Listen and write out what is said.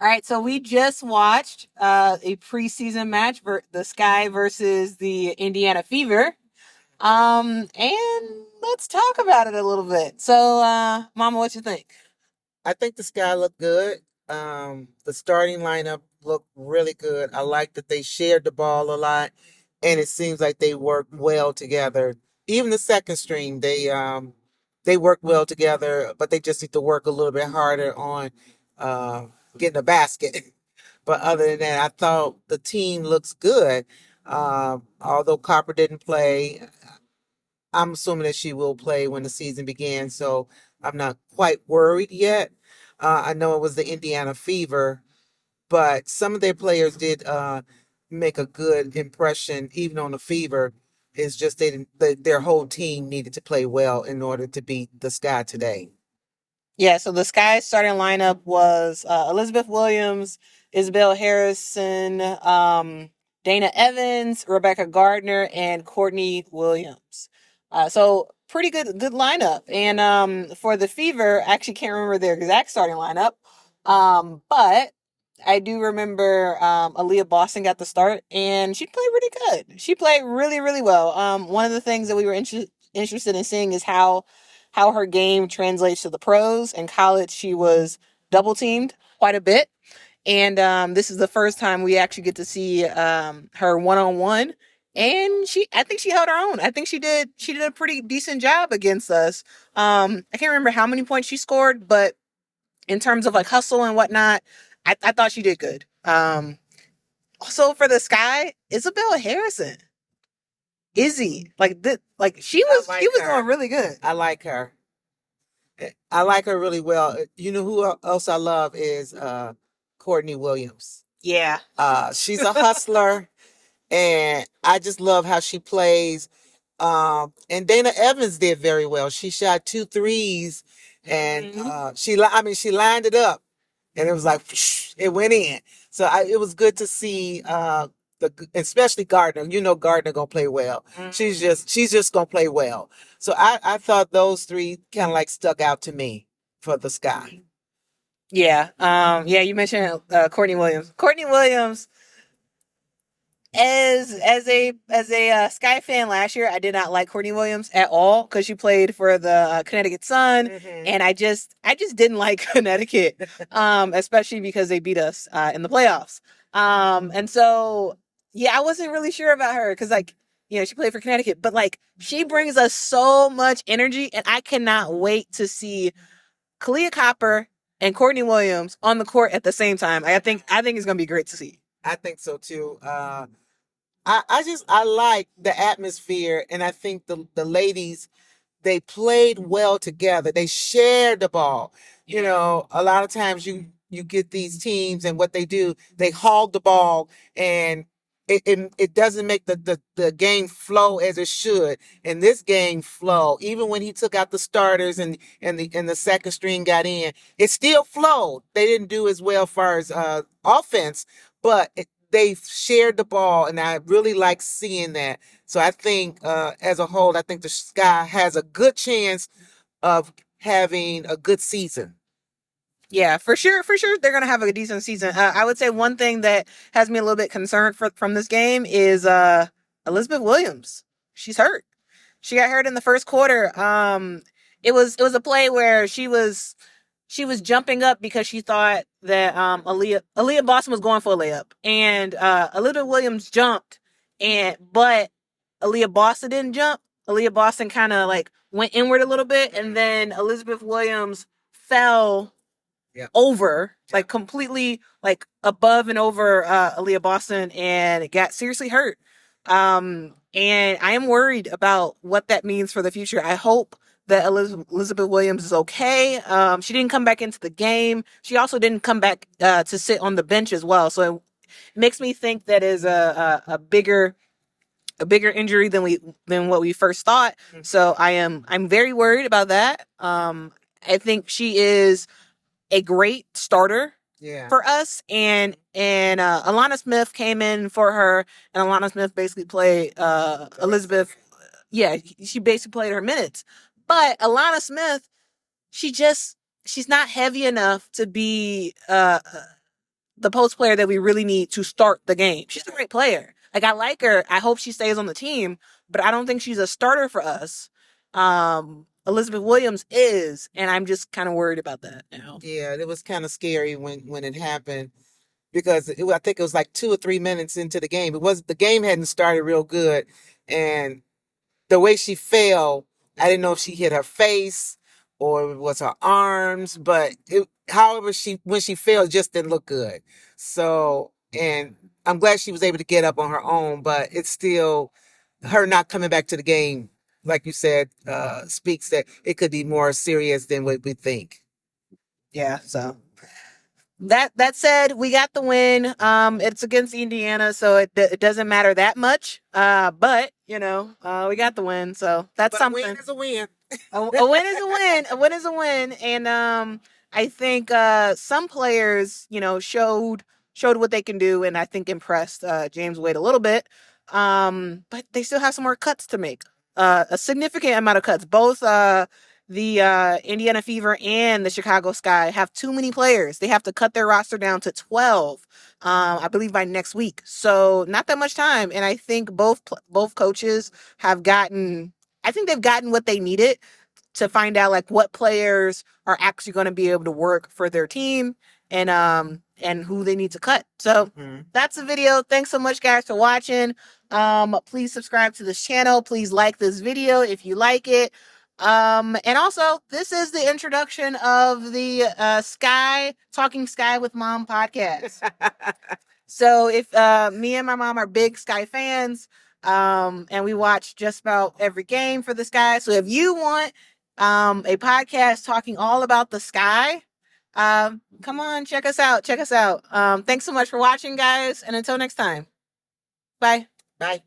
All right, so we just watched a preseason match for the Sky versus the Indiana Fever. And let's talk about it a little bit. So, Mama, what you think? I think the Sky looked good. The starting lineup looked really good. I like that they shared the ball a lot, and it seems like they worked well together. Even the second string, they work well together, but they just need to work a little bit harder on uh, getting a basket. But other than that, I thought the team looks good. Although Copper didn't play, I'm assuming that she will play when the season begins, so I'm not quite worried yet. I know it was the Indiana Fever, but some of their players did make a good impression, even on the Fever. It's just their whole team needed to play well in order to beat the Sky today. Yeah, so the Sky starting lineup was Elizabeth Williams, Isabel Harrison, Dana Evans, Rebecca Gardner, and Courtney Williams. So pretty good lineup. And for the Fever, I actually can't remember their exact starting lineup, but I do remember Aaliyah Boston got the start, and she played really good. She played really well. One of the things that we were interested in seeing is how her game translates to the pros. In college, she was double teamed quite a bit. And this is the first time we actually get to see her one on one. And I think she held her own. I think she did a pretty decent job against us. I can't remember how many points she scored, but in terms of like hustle and whatnot, I thought she did good. Also for the Sky, Isabel Harrison, Izzy, like she was doing really good. I like her. I like her really well. You know who else I love is Courtney Williams. Yeah. She's a hustler, and I just love how she plays. And Dana Evans did very well. She shot two threes, and she lined it up, and it was like it went in. So it was good to see especially Gardner. You know Gardner gonna play well. She's just gonna play well. So I thought those three kind of like stuck out to me for the Sky. Yeah. Yeah, you mentioned Courtney Williams. Courtney Williams, as a Sky fan last year, I did not like Courtney Williams at all because she played for the Connecticut Sun, and I just didn't like Connecticut, especially because they beat us in the playoffs. And so yeah, I wasn't really sure about her because she played for Connecticut, but like she brings us so much energy, and I cannot wait to see Kalia Copper and Courtney Williams on the court at the same time. I think it's gonna be great to see. I think so too. I like the atmosphere, and I think the ladies, they played well together. They shared the ball. You know, a lot of times you get these teams, and what they do, they hog the ball, and it doesn't make the game flow as it should. And this game flow, even when he took out the starters and the second string got in, it still flowed. They didn't do as well far as offense, but they shared the ball, and I really like seeing that. So I think, as a whole, I think the Sky has a good chance of having a good season. Yeah, for sure, they're gonna have a decent season. I would say one thing that has me a little bit concerned from this game is Elizabeth Williams. She's hurt. She got hurt in the first quarter. It was a play where she was jumping up because she thought that Aaliyah Boston was going for a layup, and Elizabeth Williams jumped, but Aaliyah Boston didn't jump. Aaliyah Boston kind of like went inward a little bit, and then Elizabeth Williams fell over, like completely like above and over Aaliyah Boston, and got seriously hurt. And I am worried about what that means for the future. I hope that Elizabeth Williams is okay. She didn't come back into the game. She also didn't come back to sit on the bench as well. So it makes me think that is a bigger injury than what we first thought. So I'm very worried about that. I think she is a great starter for us, and Alana Smith came in for her, and Alana Smith basically played Elizabeth. Yeah, she basically played her minutes, but Alana Smith, she's not heavy enough to be the post player that we really need to start the game. She's a great player. Like, I like her. I hope she stays on the team, but I don't think she's a starter for us. Elizabeth Williams is, and I'm just kind of worried about that now. Yeah, it was kind of scary when it happened because I think it was like 2 or 3 minutes into the game. The game hadn't started real good, and the way she fell, I didn't know if she hit her face or it was her arms, but however when she fell, it just didn't look good. So, and I'm glad she was able to get up on her own, but it's still her not coming back to the game, like you said, speaks that it could be more serious than what we think. Yeah, so that said, we got the win. It's against Indiana, so it doesn't matter that much. But we got the win, so that's something. A win is a win. A win is a win. A win is a win, and I think some players, showed what they can do, and I think impressed James Wade a little bit. But they still have some more cuts to make. A significant amount of cuts. Both the Indiana Fever and the Chicago Sky have too many players. They have to cut their roster down to 12, I believe, by next week. So not that much time. And I think both coaches have gotten, I think they've gotten what they needed to find out like what players are actually going to be able to work for their team and who they need to cut. So that's the video. Thanks so much, guys, for watching. Please subscribe to this channel. Please like this video if you like it. And also, this is the introduction of the Talking Sky with Mom podcast. So if me and my mom are big Sky fans, and we watch just about every game for the Sky. So if you want a podcast talking all about the Sky, come on, check us out. Thanks so much for watching, guys, and until next time. Bye. Bye.